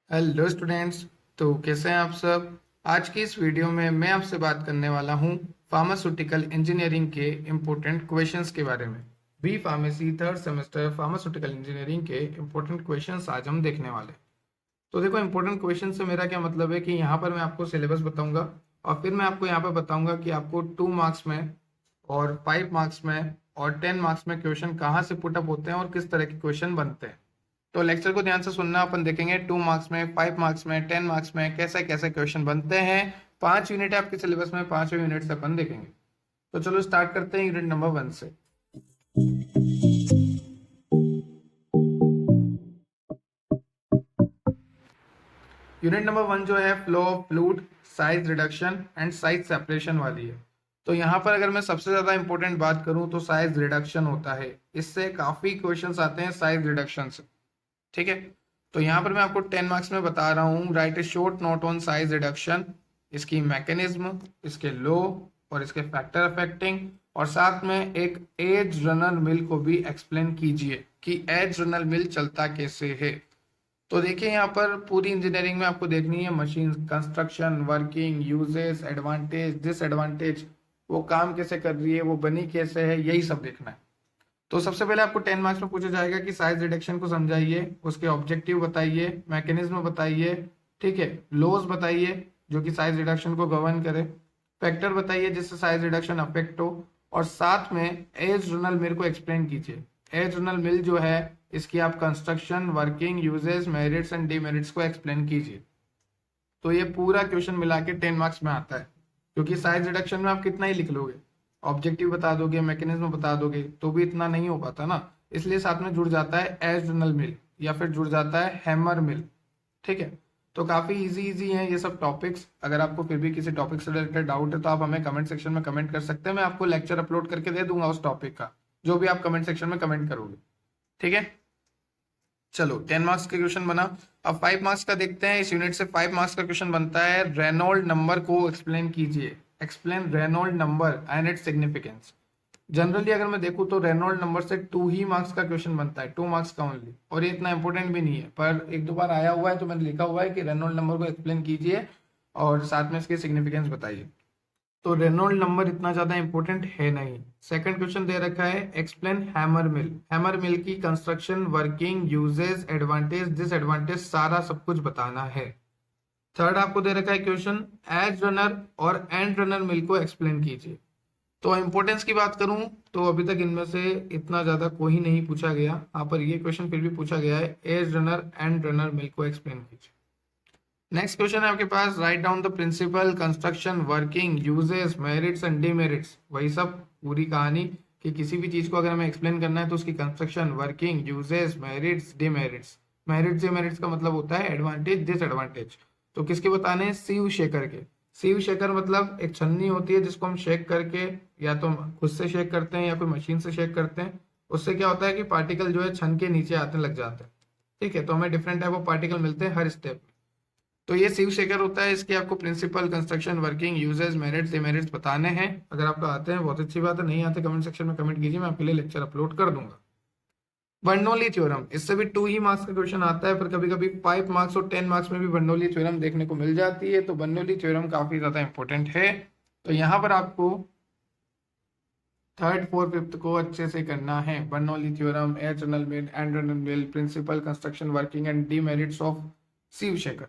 Hello students. तो कैसे हैं आप सब। आज की इस वीडियो में मैं आपसे बात करने वाला हूं फार्मास्यूटिकल इंजीनियरिंग के इम्पोर्टेंट क्वेश्चंस के बारे में। B pharmacy third semester pharmaceutical engineering के इम्पोर्टेंट क्वेश्चंस आज हम देखने वाले हैं। तो देखो, इम्पोर्टेंट क्वेश्चन से मेरा क्या मतलब है कि यहाँ पर मैं आपको सिलेबस बताऊंगा और फिर मैं आपको यहाँ पर बताऊंगा कि आपको 2 मार्क्स में और 5 मार्क्स में और 10 मार्क्स में क्वेश्चन कहाँ से पुटअप होते हैं और किस तरह के क्वेश्चन बनते हैं। तो लेक्चर को ध्यान से सुनना, अपन देखेंगे 2 मार्क्स में, 5 मार्क्स में, 10 मार्क्स में कैसे कैसे क्वेश्चन बनते हैं। 5 यूनिट है आपके सिलेबस में, 5वें यूनिट से अपन देखेंगे। तो चलो स्टार्ट करते हैं यूनिट नंबर 1 से। यूनिट नंबर 1 जो है flow of fluid, size reduction and size separation वाली है। तो यहाँ पर अगर मैं सबसे ज्यादा इंपॉर्टेंट बात करूँ तो साइज रिडक्शन होता है। इससे काफी क्वेश्चंस आते हैं साइज रिडक्शन से। ठीक है, तो यहाँ पर मैं आपको 10 मार्क्स में बता रहा हूँ, right a short note on size reduction, इसकी मैकेनिज्म, इसके लॉ और इसके फैक्टर अफेक्टिंग, और साथ में एक एज रनर मिल को भी एक्सप्लेन कीजिए कि एज रनर मिल चलता कैसे है। तो देखिए, यहाँ पर पूरी इंजीनियरिंग में आपको देखनी है machine construction, working, uses, advantage, disadvantage, वो काम कैसे कर रही है, वो बनी कैसे है, यही सब देखना है। तो सबसे पहले आपको 10 मार्क्स में पूछा जाएगा कि साइज रिडक्शन को समझाइए, उसके ऑब्जेक्टिव बताइए, मैकेनिज्म बताइए, ठीक है, लॉज बताइए जो कि साइज रिडक्शन को गवर्न करे, फैक्टर बताइए जिससे साइज रिडक्शन अफेक्ट हो, और साथ में एज रनल मिल को एक्सप्लेन कीजिए। एज रनल मिल जो है, इसकी आप construction, working, uses, merits and demerits को एक्सप्लेन कीजिए। तो ये पूरा क्वेश्चन मिला के 10 मार्क्स में आता है, क्योंकि साइज रिडक्शन में आप कितना ही लिख लोगे, ऑब्जेक्टिव बता दोगे, मैकेनिज्म बता दोगे, तो भी इतना नहीं हो पाता ना। इसलिए साथ में जुड़ जाता है एज रनल मिल या फिर जुड़ जाता है हैमर मिल। ठीक है, तो काफी इजी इजी हैं ये सब टॉपिक्स। अगर आपको फिर भी किसी टॉपिक से रिलेटेड डाउट है तो आप हमें कमेंट सेक्शन में कमेंट कर सकते हैं। मैं आपको लेक्चर अपलोड करके दे दूंगा उस टॉपिक का, जो भी आप कमेंट सेक्शन में कमेंट करोगे। ठीक है, चलो 10 मार्क्स का क्वेश्चन बना। अब 5 मार्क्स का देखते हैं। इस यूनिट से 5 मार्क्स का क्वेश्चन बनता है, रेनॉल्ड नंबर को एक्सप्लेन कीजिए। Explain Reynold number and its significance. Generally अगर मैं देखूं तो रेनॉल्ड नंबर से 2 ही मार्क्स का क्वेश्चन बनता है, 2 मार्क्स का ओनली, और ये इतना इंपॉर्टेंट भी नहीं है, पर एक दो बार आया हुआ है तो मैंने लिखा हुआ है कि रेनॉल्ड नंबर को एक्सप्लेन कीजिए और साथ में इसके सिग्निफिकेंस बताइए। तो रेनॉल्ड नंबर इतना ज्यादा इंपॉर्टेंट है नहीं। सेकंड क्वेश्चन दे रखा है, explain hammer mill. Hammer mill की construction, working, uses, advantage, disadvantage, सारा सब कुछ बताना है। थर्ड आपको दे रखा है क्वेश्चन, एज रनर और एंड रनर मिल को एक्सप्लेन कीजिए। तो इंपॉर्टेंस की बात करूं तो अभी तक इनमें से इतना ज्यादा कोई नहीं पूछा गया। यहाँ पर ये क्वेश्चन फिर भी पूछा गया है, edge runner and runner mill को एक्सप्लेन कीजिए। नेक्स्ट क्वेश्चन है आपके पास, write down the principle, construction, working, uses, merits and demerits. वही सब पूरी कहानी कि किसी भी चीज को अगर हमें एक्सप्लेन करना है तो उसकी construction, working, uses, merits, demerits. Merits demerits का मतलब होता है एडवांटेज, डिसएडवांटेज। तो किसके बताने हैं? सीव शेकर के। सीव शेकर मतलब एक छन्नी होती है जिसको हम शेक करके, या तो खुद से शेक करते हैं या फिर मशीन से शेक करते हैं। उससे क्या होता है कि पार्टिकल जो है छन के नीचे आने लग जाते हैं। ठीक है, तो हमें डिफरेंट टाइप ऑफ पार्टिकल मिलते हैं हर स्टेप। तो ये सीव शेकर होता है। इसके आपको principle, construction, working, uses, merits, demerits बताने हैं। अगर आपको आते हैं बहुत अच्छी बात है, नहीं आते कमेंट सेक्शन में कमेंट कीजिए, मैं आपके लिए लेक्चर अपलोड कर दूंगा। बर्नौली थ्योरम, इससे भी 2 ही मार्क्स का क्वेश्चन आता है, पर कभी कभी 5 मार्क्स और 10 मार्क्स में भी बर्नौली थ्योरम देखने को मिल जाती है। तो बर्नौली थ्योरम काफी ज्यादा इंपॉर्टेंट है। तो यहाँ पर आपको थर्ड फोर्थ फिफ्थ को अच्छे से करना है। Bernoulli theorem, edge runner mill, end runner mill, principle, construction, working and demerits of sieve shaker.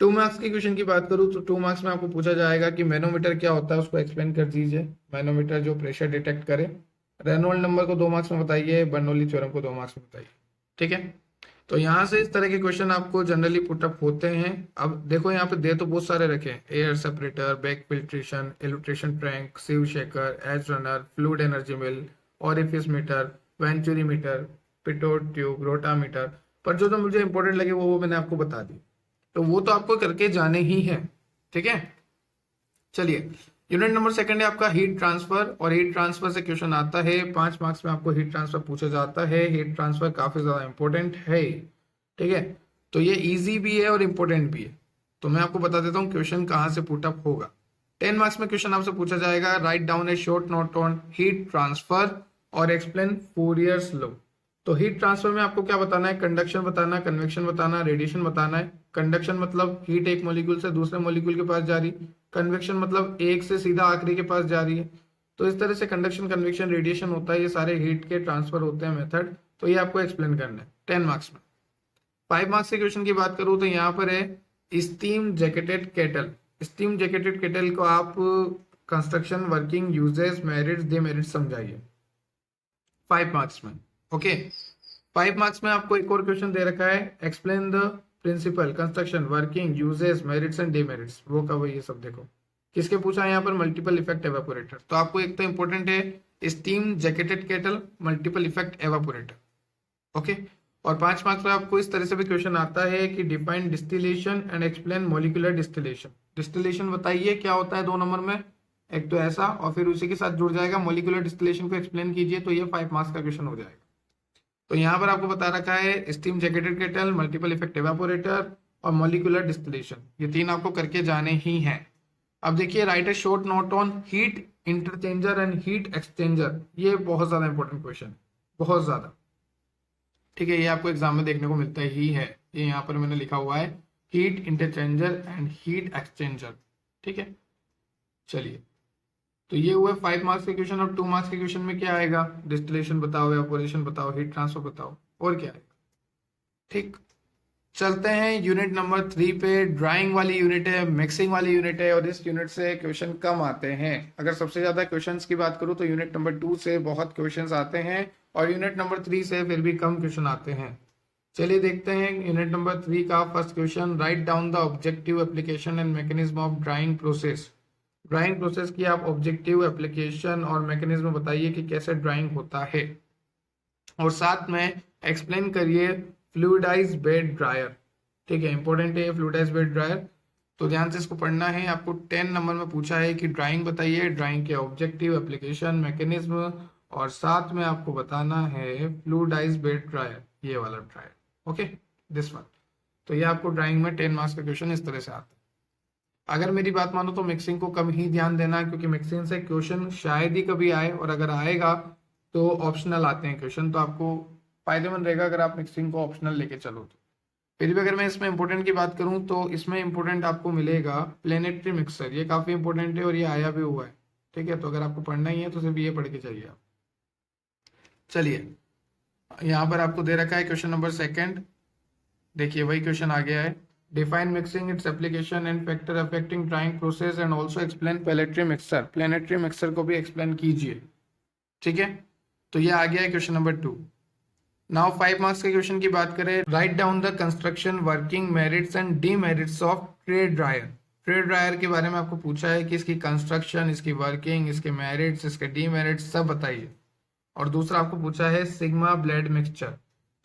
2 marks के क्वेश्चन की बात करूँ तो 2 मार्क्स में आपको पूछा जाएगा कि मैनोमीटर क्या होता है, उसको एक्सप्लेन कर दीजिए। मैनोमीटर जो प्रेशर डिटेक्ट करे। रेनॉल्ड नंबर को 2 मार्क्स में बताइए, बर्नौली थ्योरम को 2 मार्क्स में बताइए। ठीक है, तो यहाँ से इस तरह के क्वेश्चन आपको जनरली पुटअप होते हैं। अब देखो, यहाँ पे दे तो बहुत सारे रखे हैं, air separator, back filtration, elutriation tank, sieve shaker, edge runner, fluid energy mill, orifice meter, venturi meter, pitot tube, rotameter. पर जो जो मुझे इंपॉर्टेंट लगे वो मैंने आपको बता दी। तो वो तो आपको करके जाने ही है। ठीक है, चलिए यूनिट नंबर सेकंड है आपका हीट ट्रांसफर, और हीट ट्रांसफर से क्वेश्चन आता है। 5 मार्क्स में आपको हीट ट्रांसफर पूछा जाता है। हीट ट्रांसफर काफी ज्यादा इंपॉर्टेंट है। ठीक है, तो ये इजी भी है और इम्पोर्टेंट भी है। तो मैं आपको बता देता हूँ क्वेश्चन कहाँ से पुटअप होगा। 10 मार्क्स में क्वेश्चन आपसे पूछा जाएगा, write down A short note on heat transfer और एक्सप्लेन फूरियर्स लॉ। तो हीट ट्रांसफर में आपको क्या बताना है, कंडक्शन बताना है, कन्वेक्शन बताना है, रेडिएशन बताना है। कंडक्शन मतलब हीट एक मॉलिक्यूल से दूसरे मॉलिक्यूल के पास जा रही, कन्वेक्शन मतलब एक से सीधा आखिरी के पास जा रही है। तो इस तरह से कंडक्शन, कन्वेक्शन, रेडिएशन होता है, ये सारे हीट के ट्रांसफर होते हैं मेथड। तो ये आपको एक्सप्लेन करना है 10 मार्क्स में। 5 मार्क्स के क्वेश्चन की बात करूं तो यहाँ पर है steam jacketed kettle. Steam jacketed kettle को आप construction, working, uses, merits, demerits समझाइए 5 मार्क्स में। ओके, 5 मार्क्स में आपको एक और क्वेश्चन दे रखा है, explain the principle, construction, working, uses, merits and demerits. वो का वो ये सब देखो किसके पूछा है यहाँ पर, मल्टीपल इफेक्ट एवापोरेटर। तो आपको एक तो इंपॉर्टेंट है steam jacketed kettle, multiple effect evaporator. Okay, और 5 मार्क्स में आपको इस तरह से भी क्वेश्चन आता है कि define distillation and explain molecular distillation. Distillation बताइए क्या होता है 2 नंबर में, एक तो ऐसा, और फिर उसी के साथ जुड़ जाएगा मॉलिक्यूलर डिस्टिलेशन को एक्सप्लेन कीजिए। तो ये 5 मार्क्स का क्वेश्चन हो जाएगा। तो यहाँ पर आपको बता रखा है steam jacketed kettle, multiple effect evaporator और मॉलिक्यूलर डिस्टिलेशन, ये 3 आपको करके जाने ही हैं। अब देखिए, write a short note on heat interchanger and heat exchanger. ये बहुत ज्यादा इंपॉर्टेंट क्वेश्चन, बहुत ज्यादा। ठीक है, ये आपको एग्जाम में देखने को मिलता ही है। ये यहाँ पर मैंने लिखा हुआ है heat interchanger and heat exchanger. ठीक है, चलिए, तो ये हुए 5 मार्क्स के क्वेश्चन। अब 2 मार्क्स के क्वेश्चन में क्या आएगा, डिस्टिलेशन बताओ, एवापोरेशन बताओ, हीट ट्रांसफर बताओ, और क्या आएगा। ठीक, चलते हैं यूनिट नंबर 3 पे। ड्राइंग वाली यूनिट है, मिक्सिंग वाली यूनिट है, और इस यूनिट से क्वेश्चन कम आते हैं। अगर सबसे ज्यादा क्वेश्चंस की बात करूं तो यूनिट नंबर 2 से बहुत क्वेश्चंस आते हैं, और यूनिट नंबर 3 से फिर भी कम क्वेश्चन आते हैं। चलिए देखते हैं यूनिट नंबर 3 का first question. Right down the objective application and mechanism of drawing process. Drawing process की आप ऑब्जेक्टिव, एप्लीकेशन और मैकेनिज्म बताइए कि कैसे ड्राइंग होता है, और साथ में एक्सप्लेन करिए फ्लूइडाइज बेड ड्रायर। ठीक है, इंपॉर्टेंट है फ्लूइडाइज बेड ड्रायर, तो ध्यान से इसको पढ़ना है। आपको 10 नंबर में पूछा है कि ड्राइंग बताइए, ड्राइंग के ऑब्जेक्टिव, एप्लीकेशन, मैकेनिज्म, और साथ में आपको बताना है फ्लूइडाइज बेड ड्रायर, ये वाला ड्रायर। Okay, this one. तो ये आपको ड्राइंग में 10 मार्क्स का क्वेश्चन इस तरह से आता है। अगर मेरी बात मानो तो मिक्सिंग को कम ही ध्यान देना, क्योंकि मिक्सिंग से क्वेश्चन शायद ही कभी आए, और अगर आएगा तो ऑप्शनल आते हैं क्वेश्चन। तो आपको फायदेमंद रहेगा अगर आप मिक्सिंग को ऑप्शनल लेके चलो। तो फिर भी अगर मैं इसमें इंपॉर्टेंट की बात करूं तो इसमें इंपॉर्टेंट आपको मिलेगा प्लेनेटरी मिक्सर। ये काफी इंपॉर्टेंट है और ये आया भी हुआ है। ठीक है, तो अगर आपको पढ़ना ही है तो सिर्फ ये पढ़ के चाहिए आप। चलिए, यहाँ पर आपको दे रखा है क्वेश्चन नंबर 2। देखिए, वही क्वेश्चन आ गया है। Define mixing, its application and factor affecting drawing process, and also explain planetary mixer. Planetary mixer को भी एक्सप्लेन कीजिए। ठीक है, तो ये आ गया है क्वेश्चन नंबर 2। नाउ 5 मार्क्स के क्वेश्चन की बात करें। Right down the construction, working, merits and demerits of tray dryer. Tray dryer के बारे में आपको पूछा है कि इसकी कंस्ट्रक्शन, इसकी वर्किंग, इसके मेरिट्स, इसके डीमेरिट्स सब बताइए। और दूसरा आपको पूछा है सिग्मा ब्लेड मिक्सचर।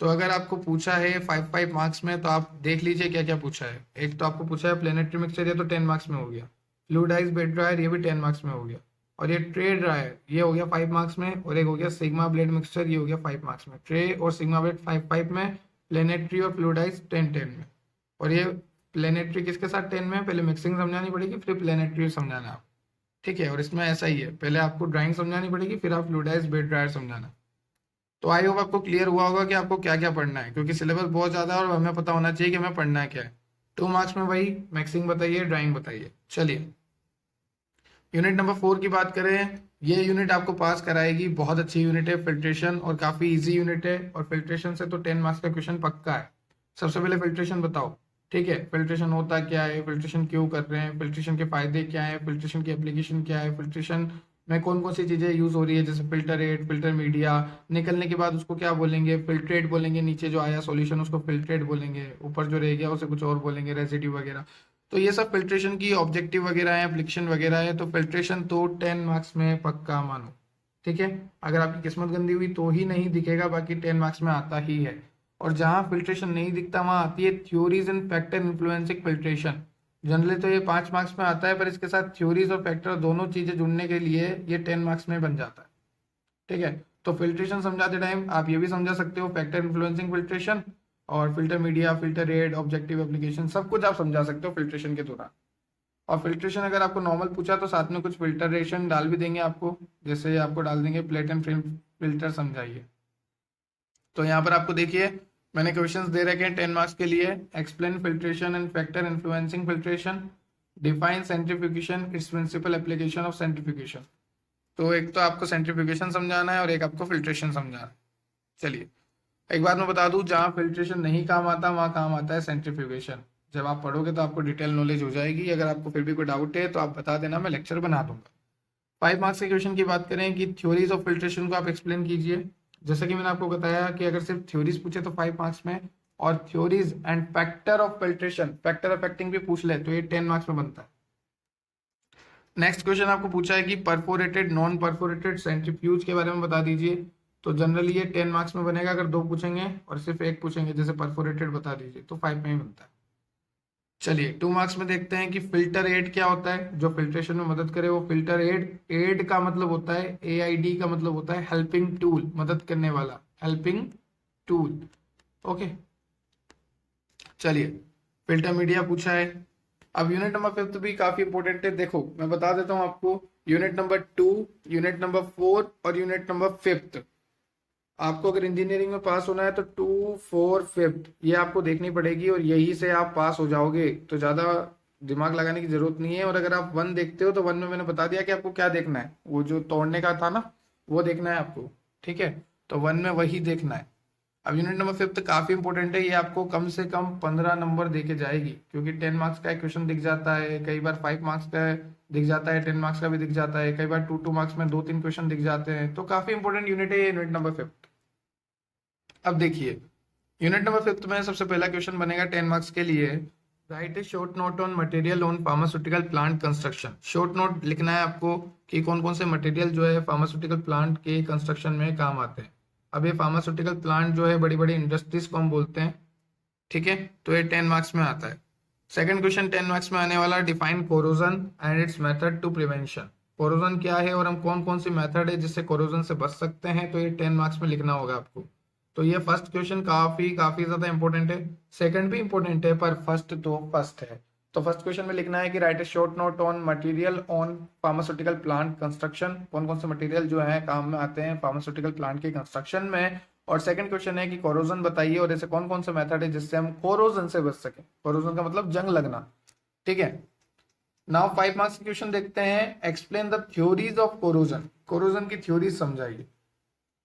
तो अगर आपको पूछा है 5 मार्क्स में, तो आप देख लीजिए क्या क्या पूछा है। एक तो आपको पूछा है प्लेनेटरी मिक्सचर, ये तो 10 मार्क्स में हो गया। फ्लूइडाइज बेड ड्रायर, ये भी 10 मार्क्स में हो गया। और ये ट्रे ड्रायर, ये हो गया 5 मार्क्स में। और एक हो गया सिग्मा ब्लेड मिक्सचर, ये हो गया 5 मार्क्स में। ट्रे और सिग्मा ब्लेड 5 में, प्लेनेटरी और फ्लूइडाइज 10 में। और ये प्लेनेटरी किसके साथ 10 में, पहले मिक्सिंग समझानी पड़ेगी, फिर प्लेनेटरी समझाना आप। ठीक है, और इसमें ऐसा ही है, पहले आपको ड्राइंग समझानी पड़ेगी, फिर आप फ्लूइडाइज बेड ड्रायर समझाना। तो आई होप आपको क्लियर हुआ होगा कि आपको क्या क्या पढ़ना है, क्योंकि सिलेबस बहुत ज्यादा है और हमें पता होना चाहिए कि हमें पढ़ना है क्या है। 2 मार्क्स में वही मिक्सिंग बताइए, ड्राइंग बताइए। चलिए, यूनिट नंबर 4 की बात करें। ये यूनिट आपको पास कराएगी, बहुत अच्छी यूनिट है फिल्ट्रेशन, और काफी इजी यूनिट है। और फिल्ट्रेशन से तो 10 मार्क्स का क्वेश्चन पक्का है। सबसे पहले फिल्ट्रेशन बताओ। ठीक है, फिल्ट्रेशन होता क्या है, फिल्ट्रेशन क्यों कर रहे हैं, फिल्ट्रेशन के फायदे क्या है, फिल्ट्रेशन की एप्लीकेशन क्या है, फिल्ट्रेशन में कौन कौन सी चीजें यूज हो रही है, जैसे फिल्टर एड, फिल्टर मीडिया, निकलने के बाद उसको क्या बोलेंगे, फिल्ट्रेट बोलेंगे, नीचे जो आया सॉल्यूशन उसको फिल्ट्रेट बोलेंगे, ऊपर जो रह गया उसे कुछ और बोलेंगे, रेसिड्यू वगैरह। तो ये सब फिल्ट्रेशन की ऑब्जेक्टिव वगैरह है, एप्लीकेशन वगैरह है। तो फिल्ट्रेशन तो 10 मार्क्स में पक्का मानो। ठीक है, अगर आपकी किस्मत गंदी हुई तो ही नहीं दिखेगा, बाकी 10 मार्क्स में आता ही है। और जहां फिल्ट्रेशन नहीं दिखता वहां आती है theories and factor influencing filtration. Generally तो ये 5 मार्क्स में आता है, पर इसके साथ थ्योरीज और फैक्टर दोनों चीजें जुड़ने के लिए ये 10 मार्क्स में बन जाता है। ठीक है, तो फिल्ट्रेशन समझाते टाइम आप ये भी समझा सकते हो, फैक्टर इन्फ्लुएंसिंग फिल्ट्रेशन, और filter media, filter rate, objective application, सब कुछ आप समझा सकते हो फिल्ट्रेशन के दौरान। और फिल्ट्रेशन अगर आपको नॉर्मल पूछा तो साथ में कुछ फिल्टरेशन डाल भी देंगे आपको, जैसे आपको डाल देंगे प्लेट एंड फिल्म फिल्टर, समझाइए। तो यहाँ पर आपको देखिए मैंने क्वेश्चंस दे रखे हैं 10 मार्क्स के लिए। Explain filtration and factor influencing filtration, define centrifugation, its principle application of centrifugation. तो एक तो आपको सेंट्रीफ्यूगेशन समझाना है और एक आपको फिल्ट्रेशन समझाना है। चलिए एक बात मैं बता दूं, जहाँ फिल्ट्रेशन नहीं काम आता वहाँ काम आता है सेंट्रीफ्यूगेशन। जब आप पढ़ोगे तो आपको डिटेल नॉलेज हो जाएगी। अगर आपको फिर भी कोई डाउट है तो आप बता देना, मैं लेक्चर बना दूंगा। 5 मार्क्स के क्वेश्चन की बात करें कि थ्योरीज ऑफ फिल्ट्रेशन को आप एक्सप्लेन कीजिए। जैसा कि मैंने आपको बताया कि अगर सिर्फ थ्योरीज पूछे तो 5 मार्क्स में, और theories and factor of filtration, factor affecting भी पूछ ले तो ये 10 मार्क्स में बनता है। नेक्स्ट क्वेश्चन आपको पूछा है कि परफोरेटेड नॉन परफोरेटेड सेंट्रीफ्यूज के बारे में बता दीजिए। तो जनरली ये 10 मार्क्स में बनेगा। अगर 2 पूछेंगे और सिर्फ एक पूछेंगे जैसे परफोरेटेड बता दीजिए तो 5 में ही बनता है। चलिए 2 मार्क्स में देखते हैं कि फिल्टर एड क्या होता है, जो फिल्ट्रेशन में मदद करे वो फिल्टर एड। एड का मतलब होता है AID का मतलब होता है हेल्पिंग टूल, मदद करने वाला, हेल्पिंग टूल। ओके चलिए फिल्टर मीडिया पूछा है। अब यूनिट नंबर 5 भी काफी इंपॉर्टेंट है। देखो मैं बता देता हूं आपको, यूनिट नंबर 2, यूनिट नंबर 4 और यूनिट नंबर 5 आपको अगर इंजीनियरिंग में पास होना है तो 2, 4, 5 ये आपको देखनी पड़ेगी और यही से आप पास हो जाओगे। तो ज्यादा दिमाग लगाने की जरूरत नहीं है। और अगर आप 1 देखते हो तो 1 में मैंने बता दिया कि आपको क्या देखना है, वो जो तोड़ने का था ना वो देखना है आपको, ठीक है। तो 1 में वही देखना है। अब यूनिट नंबर 5 काफी इंपॉर्टेंट है, ये आपको कम से कम 15 नंबर देके जाएगी, क्योंकि 10 मार्क्स का क्वेश्चन दिख जाता है, कई बार 5 मार्क्स का दिख जाता है, 10 मार्क्स का भी दिख जाता है, कई बार 2 मार्क्स में 2-3 क्वेश्चन दिख जाते हैं। तो काफी इंपॉर्टेंट यूनिट है ये यूनिट नंबर 5। अब देखिए यूनिट नंबर 5 में सबसे पहला क्वेश्चन बनेगा 10 मार्क्स के लिए, right a short note on material on pharmaceutical plant construction. Short note लिखना है आपको कि कौन कौन से मटेरियल जो है फार्मास्यूटिकल प्लांट के कंस्ट्रक्शन में काम आते हैं। अब ये फार्मास्यूटिकल प्लांट जो है बड़ी बड़ी इंडस्ट्रीज को हम बोलते हैं, ठीक है। तो ये 10 मार्क्स में आता है। सेकंड क्वेश्चन 10 मार्क्स में आने वाला, define corrosion and its method to prevention. Corrosion क्या है और हम कौन कौन सी मेथड है जिससे कोरोजन से बच सकते हैं, तो ये 10 मार्क्स में लिखना होगा आपको। तो ये फर्स्ट क्वेश्चन काफी काफी ज्यादा इंपॉर्टेंट है। सेकंड भी इंपॉर्टेंट है पर फर्स्ट तो फर्स्ट है। तो फर्स्ट क्वेश्चन में लिखना है कि right a short note on material on pharmaceutical plant construction, कौन कौन से मटेरियल जो है काम में आते हैं फार्मास्यूटिकल प्लांट के कंस्ट्रक्शन में। और सेकंड क्वेश्चन है कि कोरोजन बताइए और ऐसे कौन कौन से मेथड है जिससे हम कोरोजन से बच सके। कोरोजन का मतलब जंग लगना, ठीक है। नाउ 5 मार्क्स क्वेश्चन देखते हैं, explain the theories of corrosion. Corrosion की थ्योरीज समझाइए।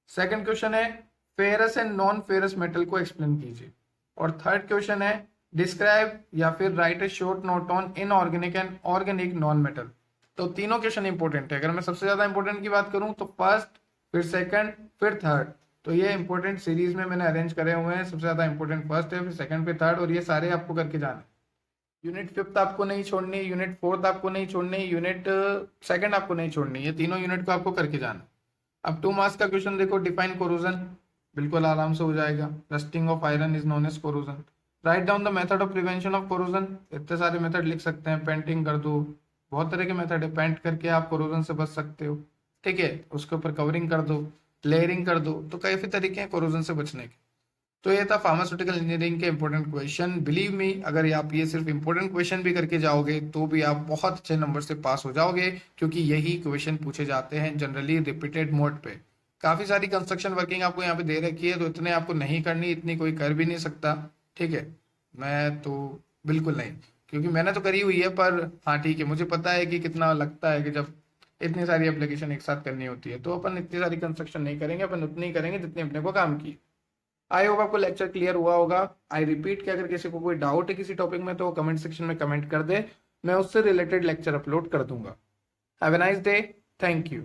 सेकंड क्वेश्चन है ferrous and non ferrous metal को एक्सप्लेन कीजिए। और थर्ड क्वेश्चन है डिस्क्राइब या फिर right a short note on inorganic and organic non metal. तो तीनों क्वेश्चन इंपॉर्टेंट है। अगर मैं सबसे ज्यादा इंपॉर्टेंट की बात करूं तो फर्स्ट, फिर सेकंड, फिर थर्ड। तो ये इंपॉर्टेंट सीरीज में मैंने अरेंज करे हुए हैं। सबसे ज्यादा इंपॉर्टेंट फर्स्ट है, फिर सेकंड, फिर थर्ड, और ये सारे आपको करके जाने। यूनिट 5 आपको नहीं छोड़नी, यूनिट 4 आपको नहीं छोड़नी, यूनिट सेकंड आपको नहीं छोड़नी, ये तीनों यूनिट को आपको करके जाना। अब 2 मार्क्स का क्वेश्चन देखो, डिफाइन कोरोजन, बिल्कुल आराम से हो जाएगा। Rusting of iron is known as corrosion. Right down the method of prevention of corrosion. इतने सारे मेथड लिख सकते हैं, पेंटिंग कर दो, बहुत तरह के मेथड है, पेंट करके आप कोरोजन से बच सकते हो, ठीक है। उसके ऊपर कवरिंग कर दो, लेयरिंग कर दो, तो काफी तरीके हैं कोरोजन से बचने के। तो ये था फार्मास्यूटिकल इंजीनियरिंग के इंपॉर्टेंट क्वेश्चन। बिलीव मी, अगर आप ये सिर्फ इंपॉर्टेंट क्वेश्चन भी करके जाओगे तो भी आप बहुत अच्छे नंबर से पास हो जाओगे, क्योंकि यही क्वेश्चन पूछे जाते हैं जनरली रिपीटेड मोड पे। काफी सारी कंस्ट्रक्शन वर्किंग आपको यहाँ पे दे रखी है, तो इतने आपको नहीं करनी, इतनी कोई कर भी नहीं सकता, ठीक है। मैं तो बिल्कुल नहीं, क्योंकि मैंने तो करी हुई है। पर हाँ ठीक है, मुझे पता है कि कितना लगता है कि जब इतनी सारी एप्लीकेशन एक साथ करनी होती है। तो अपन इतनी सारी कंस्ट्रक्शन नहीं करेंगे, अपन उतनी ही करेंगे जितनी अपने को काम की। आई होप आपको लेक्चर क्लियर हुआ होगा। आई रिपीट कि अगर किसी को कोई डाउट है किसी टॉपिक में तो कमेंट सेक्शन में कमेंट कर दे, मैं उससे रिलेटेड लेक्चर अपलोड कर दूंगा। Have a nice day, thank you.